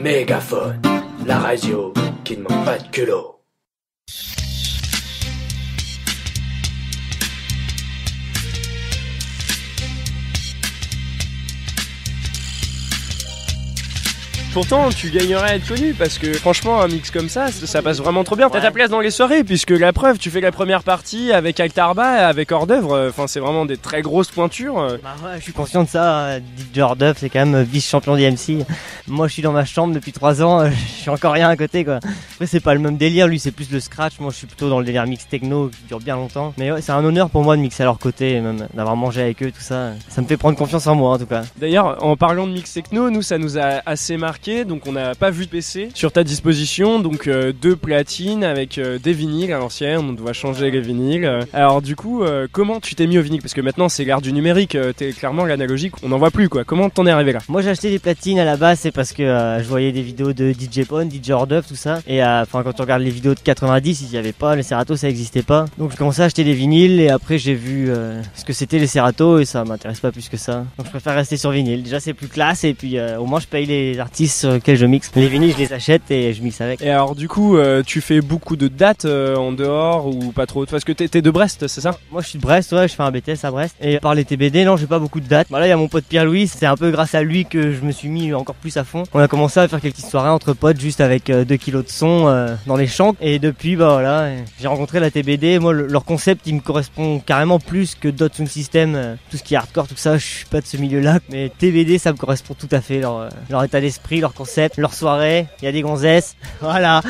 Mégaphone, la radio qui ne manque pas de culot. Pourtant, tu gagnerais à être connu parce que franchement, un mix comme ça passe vraiment trop bien. T'as ta place dans les soirées puisque la preuve, tu fais la première partie avec Aktarba, avec Hors d'œuvre. Enfin, c'est vraiment des très grosses pointures. Bah ouais, je suis conscient de ça. DJ Hors d'œuvre, c'est quand même vice-champion d'IMC. Moi, je suis dans ma chambre depuis 3 ans. Je suis encore rien à côté, quoi. Après, c'est pas le même délire. Lui, c'est plus le scratch. Moi, je suis plutôt dans le délire mix techno qui dure bien longtemps. Mais ouais, c'est un honneur pour moi de mixer à leur côté, et même d'avoir mangé avec eux, tout ça. Ça me fait prendre confiance en moi, en tout cas. D'ailleurs, en parlant de mix techno, nous, ça nous a assez marqué. Donc, on n'a pas vu de PC sur ta disposition. Donc, 2 platines avec des vinyles à l'ancienne. On doit changer les vinyles. Alors, du coup, comment tu t'es mis au vinyle? Parce que maintenant, c'est l'ère du numérique. T'es clairement l'analogique. On n'en voit plus, quoi. Comment t'en es arrivé là? Moi, j'ai acheté des platines à la base, c'est parce que je voyais des vidéos de DJ Pone, DJ Hors d'œuvre, tout ça. Et enfin, quand tu regardes les vidéos de 90, il y avait pas les Serato, ça existait pas. Donc, je commençais à acheter des vinyles et après, j'ai vu ce que c'était les Serato et ça m'intéresse pas plus que ça. Donc, je préfère rester sur vinyle. Déjà, c'est plus classe et puis au moins, je paye les artistes sur lesquels je mixe. Les vinyles, je les achète et je mixe avec. Et alors, du coup, tu fais beaucoup de dates en dehors ou pas trop? Parce que t'es de Brest, c'est ça? Moi, je suis de Brest, ouais, je fais un BTS à Brest. Et par les TBD, non, j'ai pas beaucoup de dates. Bah là, il y a mon pote Pierre-Louis, c'est un peu grâce à lui que je me suis mis encore plus à fond. On a commencé à faire quelques petites soirées entre potes juste avec 2 kilos de son dans les champs. Et depuis, bah voilà, j'ai rencontré la TBD. Moi, leur concept, il me correspond carrément plus que d'autres sound system, tout ce qui est hardcore, tout ça. Je suis pas de ce milieu-là, mais TBD, ça me correspond tout à fait. Leur état d'esprit, leur concept, leur soirée. Il y a des gonzesses, voilà.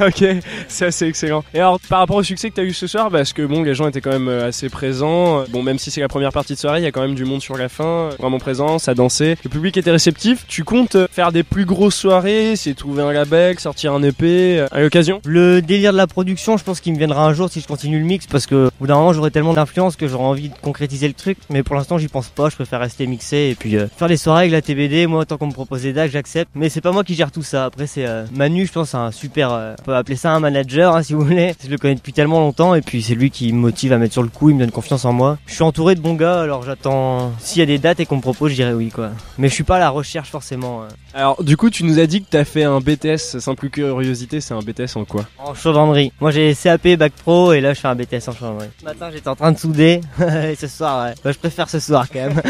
Ok, ça c'est excellent. Et alors, par rapport au succès que tu as eu ce soir, parce que bon, les gens étaient quand même assez présents. Bon, même si c'est la première partie de soirée, il y a quand même du monde sur la fin, vraiment présent, ça dansait. Le public était réceptif. Tu comptes faire des plus grosses soirées, essayer de trouver un label, sortir un EP à l'occasion? Le délire de la production, je pense qu'il me viendra un jour si je continue le mix, parce que au bout d'un moment, j'aurai tellement d'influence que j'aurai envie de concrétiser le truc. Mais pour l'instant, j'y pense pas. Je préfère rester mixé et puis faire des soirées avec la TBD. Moi, tant qu'on me propose des dates, j'accepte. Mais c'est pas moi qui gère tout ça. Après, c'est Manu, je pense, c'est un super. On peut appeler ça un manager, hein, si vous voulez. Je le connais depuis tellement longtemps et puis c'est lui qui me motive à mettre sur le coup. Il me donne confiance en moi. Je suis entouré de bons gars, alors j'attends. S'il y a des dates et qu'on me propose, je dirais oui, quoi. Mais je suis pas à la recherche forcément. Alors, du coup, tu nous as dit que t'as fait un BTS, simple curiosité, c'est un BTS en quoi? En chaudronnerie. Moi, j'ai CAP, Bac Pro et là, je fais un BTS en chaudronnerie. Ce matin, j'étais en train de souder et ce soir, ouais. Bah, je préfère ce soir quand même.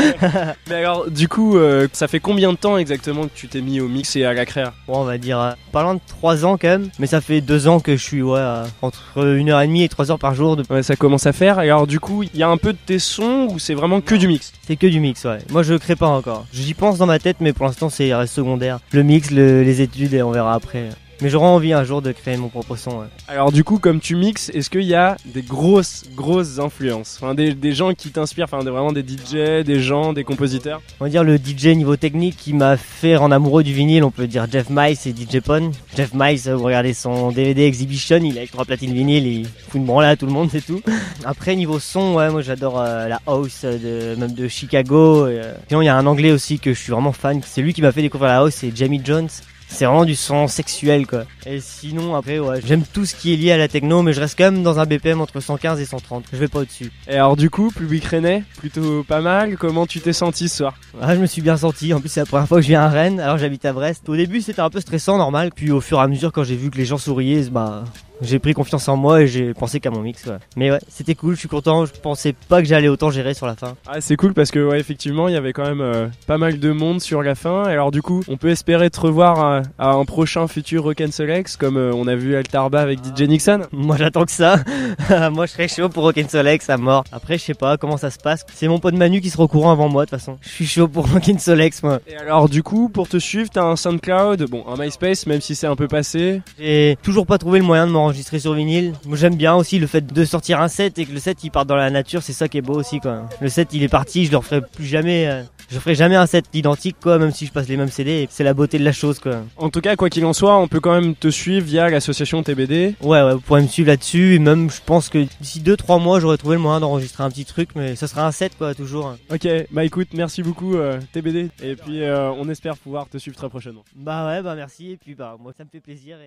Mais alors, du coup, ça fait combien de temps exactement que tu t'es mis au mix et à la créa? Bon, on va dire pas loin de 3 ans quand même, mais ça fait 2 ans que je suis entre 1h30 et 3 heures par jour. Ouais, ça commence à faire. Et alors, du coup, il y a un peu de tes sons ou c'est vraiment que du mix? C'est que du mix, ouais. Moi, je crée pas encore. J'y pense dans ma tête, mais pour l'instant, c'est reste secondaire. Le mix, les études, et on verra après. Mais j'aurai envie un jour de créer mon propre son. Ouais. Alors du coup, comme tu mixes, est-ce qu'il y a des grosses influences? Enfin, des gens qui t'inspirent, enfin vraiment des DJ, des gens, des compositeurs? On va dire le DJ niveau technique qui m'a fait rendre amoureux du vinyle, on peut dire Jeff Miles et DJ Pone. Jeff Miles, vous regardez son DVD Exhibition, il a avec 3 platines vinyle, il fout une branlée à tout le monde, c'est tout. Après niveau son, ouais, moi j'adore la house même de Chicago. Sinon il y a un anglais aussi que je suis vraiment fan, c'est lui qui m'a fait découvrir la house, c'est Jamie Jones. C'est vraiment du son sexuel, quoi. Et sinon, après, ouais, j'aime tout ce qui est lié à la techno, mais je reste quand même dans un BPM entre 115 et 130. Je vais pas au-dessus. Et alors, du coup, public rennais, plutôt pas mal. Comment tu t'es senti ce soir? Ah, je me suis bien senti. En plus, c'est la première fois que je viens à Rennes. Alors, j'habite à Brest. Au début, c'était un peu stressant, normal. Puis, au fur et à mesure, quand j'ai vu que les gens souriaient, bah, j'ai pris confiance en moi et j'ai pensé qu'à mon mix, ouais. Mais ouais, c'était cool, je suis content. Je pensais pas que j'allais autant gérer sur la fin. Ah, c'est cool parce que, ouais, effectivement, il y avait quand même pas mal de monde sur la fin. Et alors, du coup, on peut espérer te revoir à un prochain futur Rock'n'Solex, comme on a vu Altarba avec DJ Nixon. Moi, j'attends que ça. Moi, je serais chaud pour Rock'n'Solex à mort. Après, je sais pas comment ça se passe. C'est mon pote Manu qui sera au courant avant moi, de toute façon. Je suis chaud pour Rock'n'Solex, moi. Et alors, du coup, pour te suivre, t'as un SoundCloud, bon, un MySpace, même si c'est un peu passé. J'ai toujours pas trouvé le moyen de m'enregistrer sur vinyle. Moi, j'aime bien aussi le fait de sortir un set et que le set il parte dans la nature, c'est ça qui est beau aussi, quoi. Le set il est parti, je le referai plus jamais. Je ferai jamais un set identique, quoi, même si je passe les mêmes CD. C'est la beauté de la chose, quoi. En tout cas, quoi qu'il en soit, on peut quand même te suivre via l'association TBD. Ouais, vous pourrez me suivre là-dessus. Et même, je pense que d'ici 2-3 mois, j'aurai trouvé le moyen d'enregistrer un petit truc, mais ça sera un set, quoi, toujours. Ok, bah écoute, merci beaucoup TBD. Et puis, on espère pouvoir te suivre très prochainement. Bah ouais, bah merci. Et puis, bah moi, ça me fait plaisir.